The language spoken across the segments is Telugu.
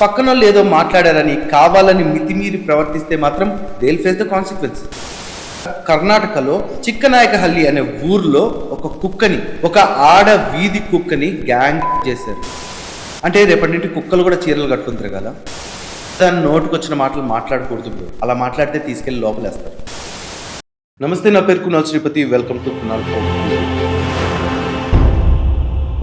పక్కన వాళ్ళు ఏదో మాట్లాడారని కావాలని మితిమీరి ప్రవర్తిస్తే మాత్రం they will face the consequence. కర్ణాటకలో చిక్కనాయకహల్లి అనే ఊర్లో ఒక కుక్కని, ఒక ఆడ వీధి కుక్కని గ్యాంగ్ చేశారు. అంటే రేపటి నుండి కుక్కలు కూడా చీరలు కట్టుకుని తిరగాల. దాని నోటుకొచ్చిన మాటలు మాట్లాడకూడదు. అలా మాట్లాడితే తీసుకెళ్లి లోపలేస్తారు. నమస్తే, నా పేరు కునాల్ శ్రీపతి. Welcome to Kunal.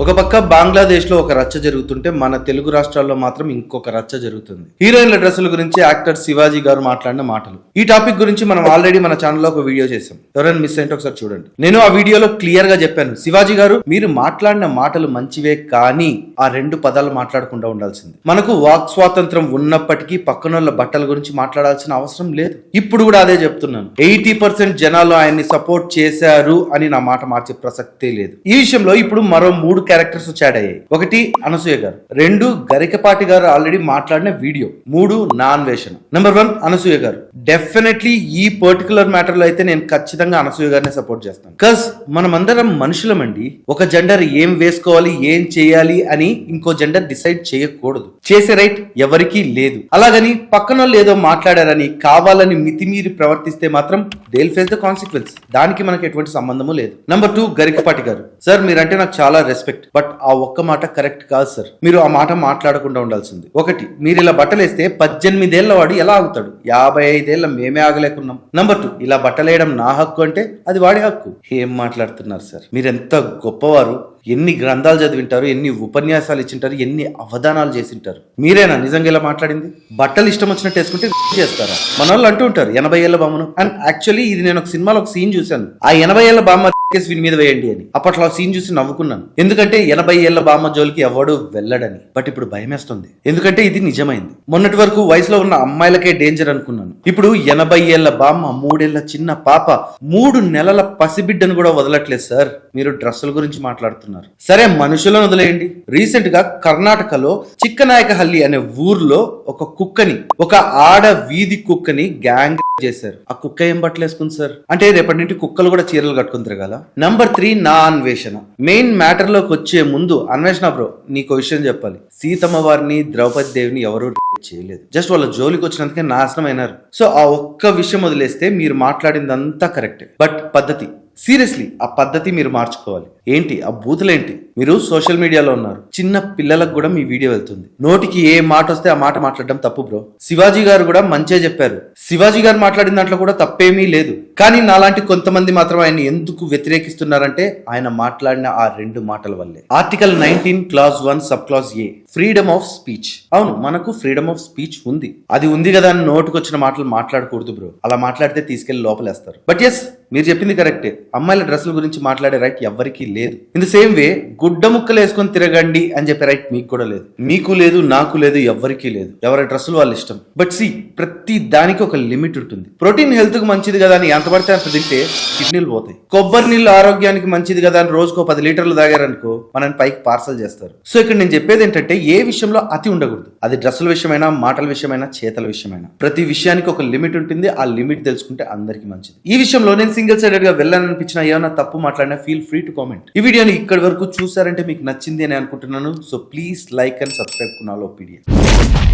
ఒక పక్క బంగ్లాదేశ్ లో ఒక రచ్చ జరుగుతుంటే మన తెలుగు రాష్ట్రాల్లో మాత్రం ఇంకొక రచ్చ జరుగుతుంది. హీరోయిన్ల డ్రెస్సుల గురించి యాక్టర్ శివాజీ గారు మాట్లాడిన మాటలు. ఈ టాపిక్ గురించి మనం ఆల్రెడీ మన ఛానల్లో ఒక వీడియో చేసాం. ఎవరైనా మిస్ అయితే ఒకసారి చూడండి. నేను ఆ వీడియోలో క్లియర్ గా చెప్పాను, శివాజీ గారు మీరు మాట్లాడిన మాటలు మంచివే, కానీ ఆ రెండు పదాలు మాట్లాడకుండా ఉండాల్సింది. మనకు వాక్ స్వాతంత్రం ఉన్నప్పటికీ పక్కనోళ్ళ బట్టల గురించి మాట్లాడాల్సిన అవసరం లేదు. ఇప్పుడు కూడా అదే చెప్తున్నాను. 80% జనాలు ఆయన్ని సపోర్ట్ చేశారు అని నా మాట మార్చే ప్రసక్తే లేదు. ఈ విషయంలో ఇప్పుడు మరో 3 క్యారెక్టర్స్ చాట్ అయ్యాయి. 1 అనసూయ గారు, 2 గరికపాటి గారు ఆల్రెడీ మాట్లాడిన వీడియో, 3 నా అన్వేషణ. నెంబర్ 1 అనసూయ గారు. డెఫినెట్లీ ఈ పర్టికులర్ మ్యాటర్ లో అయితే నేను ఖచ్చితంగా అనసూయ గారిని సపోర్ట్ చేస్తాను. బికాస్ మనమందరం మనుషులమండి. ఒక జెండర్ ఏం వేసుకోవాలి, ఏం చేయాలి అని ఇంకో జెండర్ డిసైడ్ చేయకూడదు. చేసే రైట్ ఎవరికీ లేదు. అలాగని పక్కన వాళ్ళు ఏదో మాట్లాడారని కావాలని మితిమీరి ప్రవర్తిస్తే మాత్రం they will face the consequence. దానికి మనకు ఎటువంటి సంబంధము లేదు. నెంబర్ 2 గరికపాటి గారు. సార్ మీరంటే నాకు చాలా రెస్పెక్ట్, బట్ ఆ ఒక్క మాట కరెక్ట్ కాదు సార్. మీరు ఆ మాట మాట్లాడకుండా ఉండాల్సింది. 1, మీరు ఇలా బట్టలేస్తే 18 ఏళ్ల వాడు ఎలా ఆగుతాడు? 55 ఏళ్ల మేమే ఆగలేకున్నాం. నెంబర్ 2, ఇలా బట్టలేయడం నా హక్కు అంటే అది వాడి హక్కు. ఏం మాట్లాడుతున్నారు సార్? మీరెంత గొప్పవారు. ఎన్ని గ్రంథాలు చదివింటారు, ఎన్ని ఉపన్యాసాలు ఇచ్చింటారు, ఎన్ని అవధానాలు చేసింటారు. మీరేనా నిజంగా ఇలా మాట్లాడింది? బట్టలు ఇష్టం వచ్చినట్టు వేసుకుంటే చేస్తారా? మన వాళ్ళు అంటూ ఉంటారు 80 ఏళ్ల బామ్మను. అండ్ యాక్చువల్లీ ఇది నేను ఒక సినిమాలో ఒక సీన్ చూశాను. ఆ 80 ఏళ్ల బామ్మ వీని మీద వేయండి అని. అప్పట్లో ఆ సీన్ చూసి నవ్వుకున్నాను. ఎందుకంటే 80 ఏళ్ల బామ్మ జోలికి ఎవడు వెళ్ళడని. బట్ ఇప్పుడు భయమేస్తుంది, ఎందుకంటే ఇది నిజమైంది. మొన్నటి వరకు వయసులో ఉన్న అమ్మాయిలకే డేంజర్ అనుకున్నాను. ఇప్పుడు 80 ఏళ్ల బామ్మ, 3 ఏళ్ల చిన్న పాప, 3 నెలల పసిబిడ్డను కూడా వదలట్లేదు సార్. మీరు డ్రెస్సుల గురించి మాట్లాడుతున్నారు. సరే మనుషులను వదిలేయండి. రీసెంట్ గా కర్ణాటకలో చిక్కనాయకహల్లి అనే ఊర్లో ఒక కుక్కని, ఒక ఆడ వీధి కుక్కని గ్యాంగ్ చేశారు. ఆ కుక్క ఏం బట్టలు వేసుకుంది సార్? అంటే రేపటి నుండి కుక్కలు కూడా చీరలు కట్టుకుని తిరగాల. నెంబర్ 3 నా అన్వేషణ. మెయిన్ మ్యాటర్ లోకి వచ్చే ముందు అన్వేషణ బ్రో, నీకు విషయం చెప్పాలి. సీతమ్మ వారిని, ద్రౌపది దేవిని ఎవరు చేయలేదు. జస్ట్ వాళ్ళ జోలికి వచ్చినందుకే నాశనం అయినారు. సో ఆ ఒక్క విషయం వదిలేస్తే మీరు మాట్లాడిందంతా కరెక్టే. బట్ పద్ధతి, సీరియస్లీ ఆ పద్ధతి మీరు మార్చుకోవాలి. ఏంటి ఆ బూతులేంటి? మీరు సోషల్ మీడియాలో ఉన్నారు. చిన్న పిల్లలకు కూడా మీ వీడియో వెళ్తుంది. నోటికి ఏ మాట వస్తే ఆ మాట మాట్లాడడం తప్పు బ్రో. శివాజీ గారు కూడా మంచిగా చెప్పారు. శివాజీ గారు మాట్లాడిన దాంట్లో కూడా తప్పేమీ లేదు. కానీ నాలాంటి కొంతమంది మాత్రం ఆయన ఎందుకు వ్యతిరేకిస్తున్నారంటే ఆయన మాట్లాడిన ఆ 2 మాటల వల్లే. Article 19 clause 1 sub clause A, freedom of speech. అవును, మనకు ఫ్రీడమ్ ఆఫ్ స్పీచ్ ఉంది. అది ఉంది కదా అని నోటుకొచ్చిన మాటలు మాట్లాడకూడదు బ్రో. అలా మాట్లాడితే తీసుకెళ్లి లోపలేస్తారు. బట్ ఎస్, మీరు చెప్పింది కరెక్టే. అమ్మాయిల డ్రెస్సుల గురించి మాట్లాడే రైట్ ఎవరికీ లేదు. ఇన్ ద సేమ్ వే గుడ్డ ముక్కలు వేసుకొని తిరగండి అని చెప్పే రైట్ మీకు కూడా లేదు. మీకు లేదు, నాకు లేదు, ఎవరికీ లేదు. ఎవరి డ్రెస్సులు వాళ్ళ ఇష్టం. బట్ సి, ప్రతి దానికి ఒక లిమిట్ ఉంటుంది. ప్రోటీన్ హెల్త్ కు మంచిది కదా అని ఎంత పడితే అంత తింటే కిడ్నీలు పోతాయి. కొబ్బరి నీళ్ళు ఆరోగ్యానికి మంచిది కదా అని రోజుకో 10 లీటర్లు తాగారనుకో మనని పైకి పార్సల్ చేస్తారు. సో ఇక్కడ నేను చెప్పేది ఏంటంటే ఏ విషయంలో అతి ఉండకూడదు. అది డ్రెస్సుల విషయమైనా, మాటల విషయమైనా, చేతల విషయమైనా, ప్రతి విషయానికి ఒక లిమిట్ ఉంటుంది. ఆ లిమిట్ తెలుసుకుంటే అందరికీ మంచిది. ఈ విషయంలో నేను సింగిల్ సైడెడ్ గా వెళ్ళాలనిపించిన, ఏమైనా తప్పు మాట్లాడినా ఫీల్ ఫ్రీ టు కామెంట్. ఈ వీడియోని ఇక్కడి వరకు చూసారంటే మీకు నచ్చింది అని అనుకుంటున్నాను. So please like and subscribe Kunal opinion.